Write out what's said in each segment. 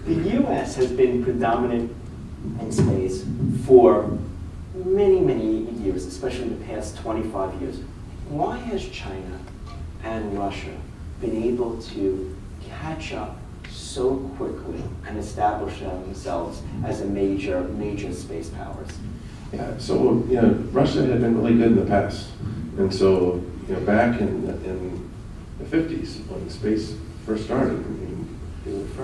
The U.S. has been predominant in space for many, many years, especially the past 25 years. Why has China and Russia been able to catch up so quickly and establish themselves as a major space powers? Yeah, so Russia had been really good in the past, and so back in the 50s when space first started, I mean,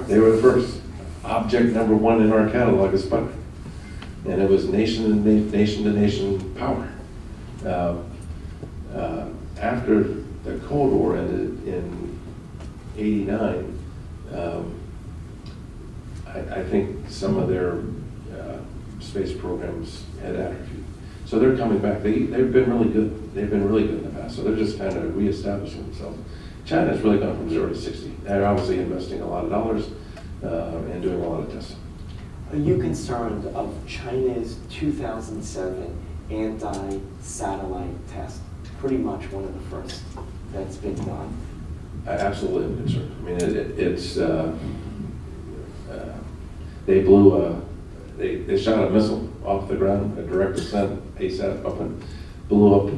they were the first. Object number one in our catalog is Sputnik, and it was nation to nation power. After the Cold War ended in '89, I think some of their space programs had atrophied. So they're coming back. They've been really good. They've been really good in the past. So they're just kind of reestablishing themselves. China's really gone from 0 to 60. They're obviously investing a lot of dollars and doing a lot of testing. Are you concerned of China's 2007 anti-satellite test? Pretty much one of the first that's been done. I absolutely am concerned. I mean, they blew they shot a missile off the ground, a direct descent ASAT up and blew up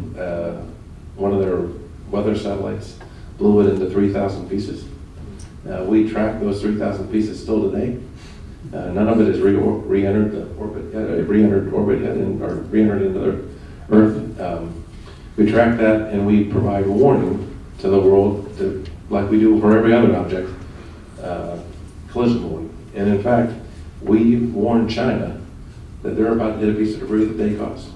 one of their weather satellites, blew it into 3,000 pieces. We track those 3,000 pieces still today. None of it has re-entered the orbit yet, re-entered orbit yet, or re-entered into the Earth. We track that and we provide warning to the world, like we do for every other object, collision warning. And in fact, we warned China that they're about to hit a piece of debris that they caused.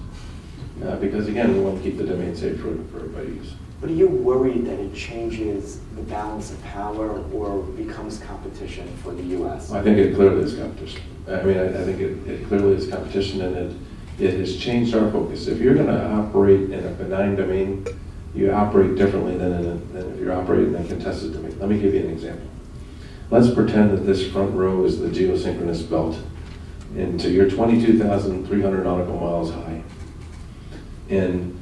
Because again, we want to keep the domain safe for everybody to use. But are you worried that it changes the balance of power or becomes competition for the U.S.? I think it clearly is competition. I mean, I think it clearly is competition, and it has changed our focus. If you're going to operate in a benign domain, you operate differently than if you're operating in a contested domain. Let me give you an example. Let's pretend that this front row is the geosynchronous belt, and so you're 22,300 nautical miles high. And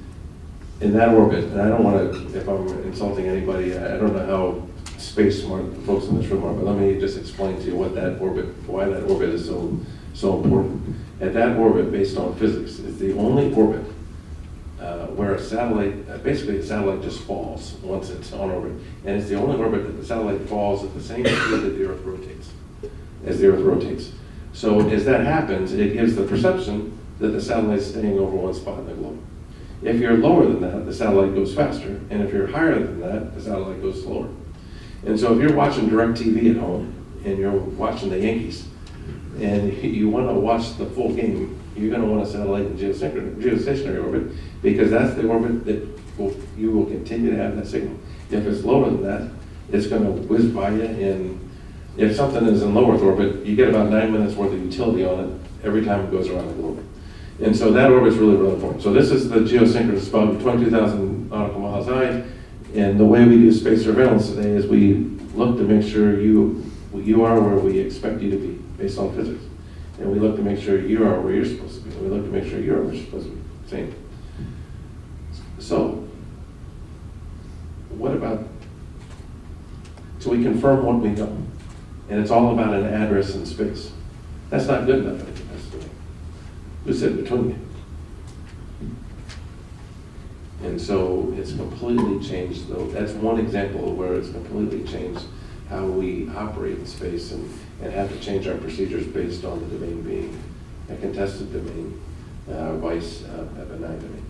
in that orbit, and I don't want to, if I'm insulting anybody, I don't know how space smart the folks in this room are, but let me just explain to you why that orbit is so important. At that orbit, based on physics, is the only orbit where a satellite, basically a satellite just falls once it's on orbit, and it's the only orbit that the satellite falls at the same speed that the Earth rotates, as the Earth rotates. So as that happens, it gives the perception that the satellite's staying over one spot in the globe. If you're lower than that, the satellite goes faster, and if you're higher than that, the satellite goes slower. And so if you're watching DirecTV at home, and you're watching the Yankees, and you want to watch the full game, you're going to want a satellite in geostationary orbit, because that's the orbit that you will continue to have that signal. If it's lower than that, it's going to whiz by you, and if something is in low Earth orbit, you get about 9 minutes worth of utility on it every time it goes around the globe. And so that orbit's really, really important. So this is the geosynchronous belt, 22,000 nautical miles high, and the way we do space surveillance today is we look to make sure you are where we expect you to be, based on physics. And we look to make sure you are where you're supposed to be. And we look to make sure you're where you're supposed to be. Same. So, so we confirm what we know. And it's all about an address in space. That's not good enough. Who's sitting between you? And so it's completely changed, though. That's one example of where it's completely changed how we operate in space and have to change our procedures based on the domain being a contested domain, vice a benign domain.